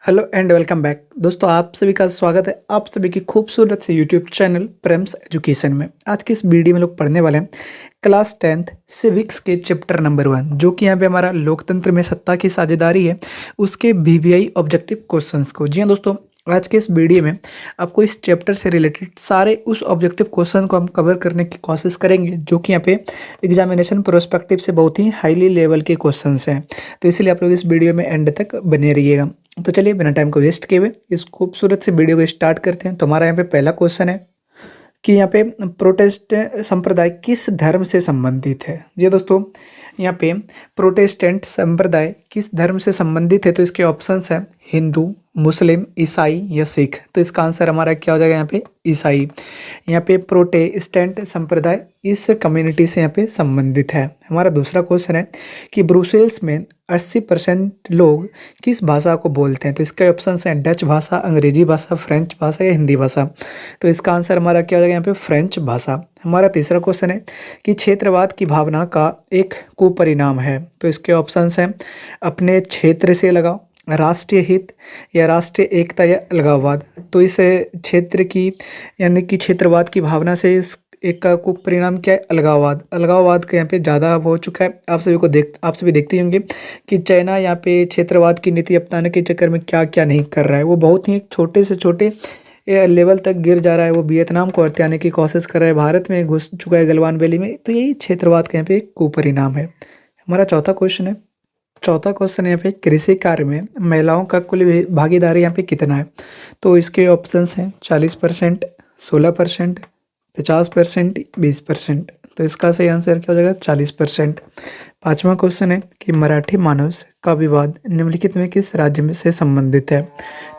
Hello and welcome back दोस्तों, आप सभी का स्वागत है आप सभी की खूबसूरत से यूट्यूब चैनल प्रेम्स एजुकेशन में। आज की इस वीडियो में लोग पढ़ने वाले हैं क्लास 10th सिविक्स के चैप्टर नंबर 1, जो कि यहाँ पे हमारा लोकतंत्र में सत्ता की साझेदारी है, उसके वीवीआई ऑब्जेक्टिव क्वेश्चंस को। जी हाँ दोस्तों, आज के इस वीडियो में आपको इस चैप्टर से रिलेटेड सारे उस ऑब्जेक्टिव क्वेश्चन को हम कवर करने की कोशिश करेंगे, जो कि यहाँ पे एग्जामिनेशन प्रोस्पेक्टिव से बहुत ही हाईली लेवल के क्वेश्चंस हैं। तो इसलिए आप लोग इस वीडियो में एंड तक बने रहिएगा। तो चलिए बिना टाइम को वेस्ट किए हुए इस खूबसूरत से वीडियो को स्टार्ट करते हैं। तो हमारा यहाँ पे पहला क्वेश्चन है कि यहाँ पे प्रोटेस्टेंट संप्रदाय किस धर्म से संबंधित है। जी दोस्तों, यहाँ पे प्रोटेस्टेंट संप्रदाय किस धर्म से संबंधित है, तो इसके ऑप्शंस हैं हिंदू, मुस्लिम, ईसाई या सिख। तो इसका आंसर हमारा क्या हो जाएगा यहाँ पे ईसाई। यहाँ पे प्रोटेस्टेंट संप्रदाय इस कम्युनिटी से यहाँ पे संबंधित है। हमारा दूसरा क्वेश्चन है कि ब्रुसेल्स में 80% लोग किस भाषा को बोलते हैं। तो इसके ऑप्शंस हैं डच भाषा, अंग्रेजी भाषा, फ्रेंच भाषा या हिंदी भाषा। तो इसका आंसर हमारा क्या हो जाएगा यहाँ पे फ्रेंच भाषा। हमारा तीसरा क्वेश्चन है कि क्षेत्रवाद की भावना का एक कुपरिणाम है। तो इसके ऑप्शंस हैं अपने क्षेत्र से लगाव, राष्ट्रीय हित या राष्ट्रीय एकता या अलगाववाद। तो इस क्षेत्र की यानी कि क्षेत्रवाद की भावना से इस एक का कुपरिणाम क्या है, अलगाववाद। अलगाववाद का यहाँ पे ज़्यादा हो चुका है। आप सभी देखते होंगे कि चाइना यहाँ पे क्षेत्रवाद की नीति अपनाने के चक्कर में क्या क्या नहीं कर रहा है। वो बहुत ही छोटे से छोटे लेवल तक गिर जा रहा है। वो वियतनाम को हथियाने की कोशिश कर रहा है, भारत में घुस चुका है गलवान वैली में। तो यही क्षेत्रवाद का यहाँ पे एक कुपरिणाम है। हमारा चौथा क्वेश्चन यहाँ पे कृषि कार्य में महिलाओं का कुल भागीदारी यहाँ पे कितना है। तो इसके ऑप्शंस हैं 40%, 16%, 50%, 20%। तो इसका सही आंसर क्या हो जाएगा 40%। पांचवा क्वेश्चन है कि मराठी मानस का विवाद निम्नलिखित में किस राज्य में से संबंधित है।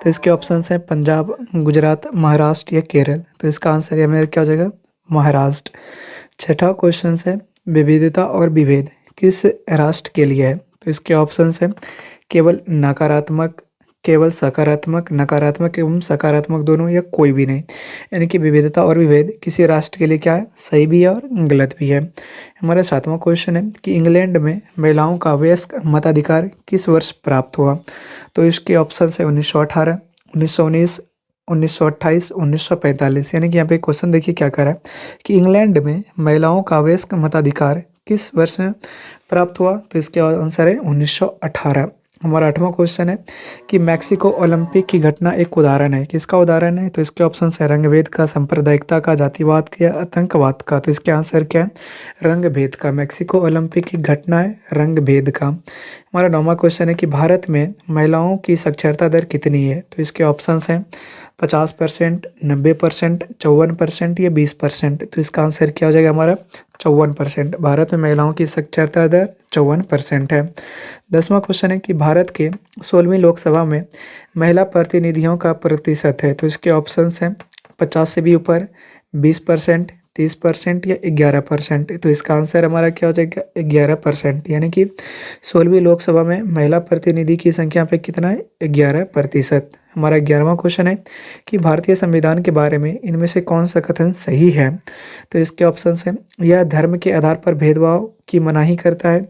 तो इसके ऑप्शंस हैं पंजाब, गुजरात, महाराष्ट्र या केरल। तो इसका आंसर ये मेरा क्या हो जाएगा महाराष्ट्र। छठा क्वेश्चन है विविधता और विभेद किस राष्ट्र के लिए है। तो इसके ऑप्शंस हैं केवल नकारात्मक, केवल सकारात्मक, नकारात्मक एवं सकारात्मक दोनों या कोई भी नहीं। यानी कि विविधता और विभेद किसी राष्ट्र के लिए क्या है, सही भी है और गलत भी है। हमारा सातवां क्वेश्चन है कि इंग्लैंड में महिलाओं का वयस्क मताधिकार किस वर्ष प्राप्त हुआ। तो इसके ऑप्शन है 1918, 1919, 1928, 1945। यानी कि यहाँ पे क्वेश्चन देखिए क्या कर रहा है कि इंग्लैंड में महिलाओं का वयस्क मताधिकार किस वर्ष में प्राप्त हुआ। तो इसके आंसर है 1918। हमारा आठवां क्वेश्चन है कि मैक्सिको ओलंपिक की घटना एक उदाहरण है। किसका उदाहरण है। तो इसके ऑप्शन है रंगभेद का, सांप्रदायिकता का, जातिवाद का या आतंकवाद का। तो इसके आंसर क्या है रंगभेद का। मैक्सिको ओलंपिक की घटना है रंगभेद का। हमारा नौवां क्वेश्चन है कि भारत में महिलाओं की साक्षरता दर कितनी है। तो इसके ऑप्शन हैं 50%, 90%, 54% या 20%। तो इसका आंसर क्या हो जाएगा हमारा 54%। भारत में महिलाओं की साक्षरता दर 54% है। 10वां क्वेश्चन है कि भारत के 16वीं लोकसभा में महिला प्रतिनिधियों का प्रतिशत है। तो इसके ऑप्शंस हैं 50 से भी ऊपर, 20%, 30% या 11%। तो इसका आंसर हमारा क्या हो जाएगा 11%। यानी कि 16वीं लोकसभा में महिला प्रतिनिधि की संख्या पे कितना है 11%। हमारा 11वां क्वेश्चन है कि भारतीय संविधान के बारे में इनमें से कौन सा कथन सही है। तो इसके ऑप्शंस हैं यह धर्म के आधार पर भेदभाव की मनाही करता है,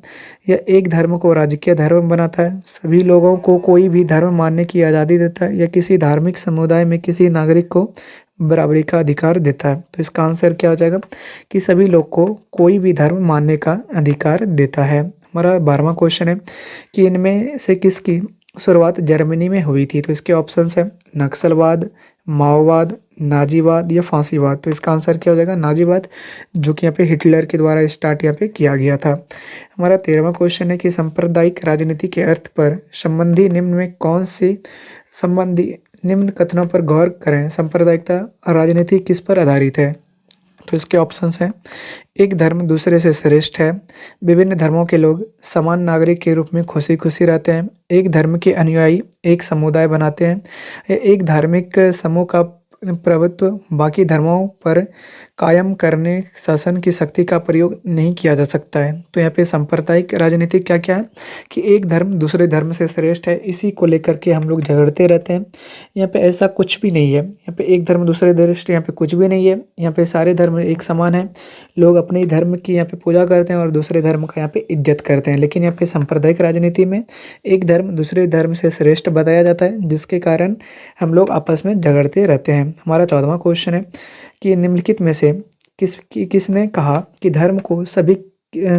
यह एक धर्म को राजकीय धर्म बनाता है, सभी लोगों को कोई भी धर्म मानने की आज़ादी देता है, या किसी धार्मिक समुदाय में किसी नागरिक को बराबरी का अधिकार देता है। तो इसका आंसर क्या हो जाएगा कि सभी लोग को कोई भी धर्म मानने का अधिकार देता है। हमारा 12वां क्वेश्चन है कि इनमें से किसकी शुरुआत जर्मनी में हुई थी। तो इसके ऑप्शंस हैं नक्सलवाद, माओवाद, नाजीवाद या फांसीवाद। तो इसका आंसर क्या हो जाएगा नाजीवाद, जो कि यहाँ पे हिटलर के द्वारा स्टार्ट यहाँ पे किया गया था। हमारा 13वां क्वेश्चन है कि सांप्रदायिक राजनीति के अर्थ पर संबंधी निम्न में कौन सी संबंधी निम्न कथनों पर गौर करें। सांप्रदायिकता राजनीति किस पर आधारित है। तो इसके ऑप्शंस हैं एक धर्म दूसरे से श्रेष्ठ है, विभिन्न धर्मों के लोग समान नागरिक के रूप में खुशी खुशी रहते हैं, एक धर्म के अनुयायी एक समुदाय बनाते हैं, एक धार्मिक समूह का प्रभुत्व बाकी धर्मों पर कायम करने शासन की शक्ति का प्रयोग नहीं किया जा सकता है। तो यहाँ पे सांप्रदायिक राजनीति क्या क्या है कि एक धर्म दूसरे धर्म से श्रेष्ठ है, इसी को लेकर के हम लोग झगड़ते रहते हैं। यहाँ पे ऐसा कुछ भी नहीं है, यहाँ पे एक धर्म दूसरे श्रेष्ठ यहाँ पे कुछ भी नहीं है। यहाँ पे सारे धर्म एक समान है, लोग अपने ही धर्म की यहाँ पे पूजा करते हैं और दूसरे धर्म का यहाँ पे इज्जत करते हैं। लेकिन यहाँ पे सांप्रदायिक राजनीति में एक धर्म दूसरे धर्म से श्रेष्ठ बताया जाता है, जिसके कारण हम लोग आपस में झगड़ते रहते हैं। हमारा 14वां क्वेश्चन है कि निम्नलिखित में से किसने कहा कि धर्म को सभी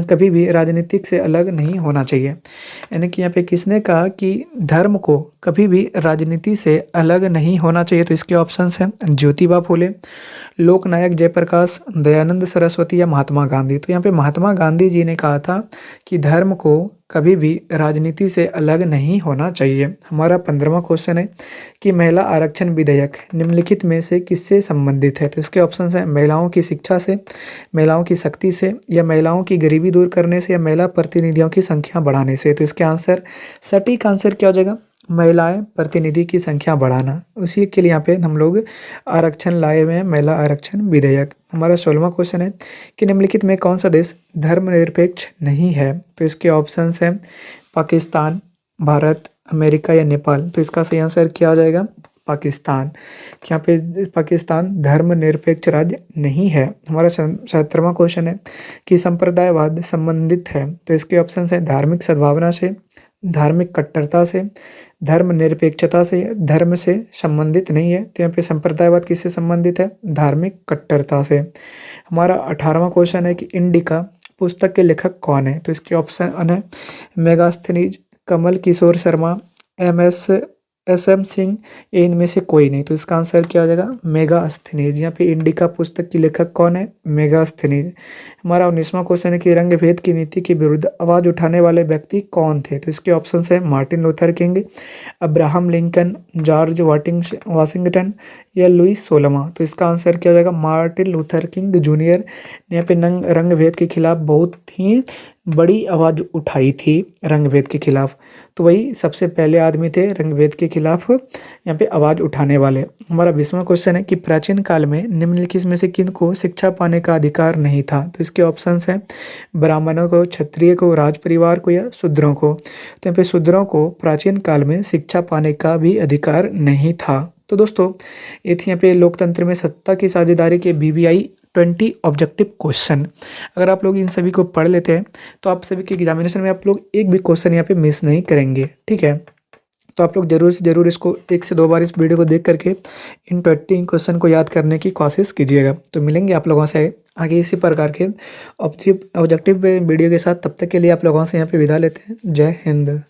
कभी भी राजनीतिक से अलग नहीं होना चाहिए। यानी कि यहाँ पे किसने कहा कि धर्म को कभी भी राजनीति से अलग नहीं होना चाहिए। तो इसके ऑप्शंस हैं ज्योतिबा फुले, लोकनायक जयप्रकाश, दयानंद सरस्वती या महात्मा गांधी। तो यहाँ पे महात्मा गांधी जी ने कहा था कि धर्म को कभी भी राजनीति से अलग नहीं होना चाहिए। हमारा 15वां क्वेश्चन है कि महिला आरक्षण विधेयक निम्नलिखित में से किससे संबंधित है। तो इसके ऑप्शंस हैं महिलाओं की शिक्षा से, महिलाओं की शक्ति से, या महिलाओं की गरीबी दूर करने से, या महिला प्रतिनिधियों की संख्या बढ़ाने से। तो इसके आंसर सटीक आंसर क्या हो जाएगा, महिलाएं प्रतिनिधि की संख्या बढ़ाना। उसी के लिए यहाँ पे हम लोग आरक्षण लाए हुए हैं, महिला आरक्षण विधेयक। हमारा 16वां क्वेश्चन है कि निम्नलिखित में कौन सा देश धर्मनिरपेक्ष नहीं है। तो इसके ऑप्शंस हैं पाकिस्तान, भारत, अमेरिका या नेपाल। तो इसका सही आंसर क्या हो जाएगा, पाकिस्तान। यहाँ पे पाकिस्तान धर्मनिरपेक्ष राज्य नहीं है। हमारा 17वां क्वेश्चन है कि संप्रदायवाद संबंधित है। तो इसके ऑप्शंस हैं धार्मिक सद्भावना से, धार्मिक कट्टरता से, धर्मनिरपेक्षता से, धर्म से संबंधित नहीं है। तो यहाँ पे संप्रदायवाद किससे संबंधित है, धार्मिक कट्टरता से। हमारा 18वां क्वेश्चन है कि इंडिका पुस्तक के लेखक कौन है। तो इसके ऑप्शन है मेगास्थनीज, कमल किशोर शर्मा, एस एम सिंह, ये इनमें से कोई नहीं। तो इसका आंसर क्या हो जाएगा, मेगास्थनीज। यहाँ पे इंडिका पुस्तक की लेखक कौन है, मेगास्थनीज। हमारा 19वां क्वेश्चन है कि रंग भेद की नीति के विरुद्ध आवाज उठाने वाले व्यक्ति कौन थे। तो इसके ऑप्शन है Martin Luther king, Abraham Lincoln, George Washington या लुइस सोलमा। तो इसका आंसर क्या हो जाएगा, मार्टिन लूथर किंग जूनियर ने यहाँ पे रंग भेद के खिलाफ बहुत ही बड़ी आवाज़ उठाई थी, रंग भेद के खिलाफ। तो वही सबसे पहले आदमी थे रंग भेद के खिलाफ यहाँ पे आवाज़ उठाने वाले। हमारा 20वां क्वेश्चन है कि प्राचीन काल में निम्नलिखित में से किन को शिक्षा पाने का अधिकार नहीं था। तो इसके ऑप्शंस हैं ब्राह्मणों को, क्षत्रिय को, राज परिवार को या शूद्रों को। तो यहाँ पे शूद्रों को प्राचीन काल में शिक्षा पाने का भी अधिकार नहीं था। तो दोस्तों ये थी यहाँ पे लोकतंत्र में सत्ता की साझेदारी के BBI 20 ऑब्जेक्टिव क्वेश्चन। अगर आप लोग इन सभी को पढ़ लेते हैं तो आप सभी के एग्जामिनेशन में आप लोग एक भी क्वेश्चन यहाँ पे मिस नहीं करेंगे, ठीक है। तो आप लोग जरूर से जरूर इसको 1 से 2 बार इस वीडियो को देख करके इन 20 क्वेश्चन को याद करने की कोशिश कीजिएगा। तो मिलेंगे आप लोगों से आगे इसी प्रकार के ऑब्जेक्टिव वीडियो के साथ। तब तक के लिए आप लोगों से यहाँ पे विदा लेते हैं। जय हिंद।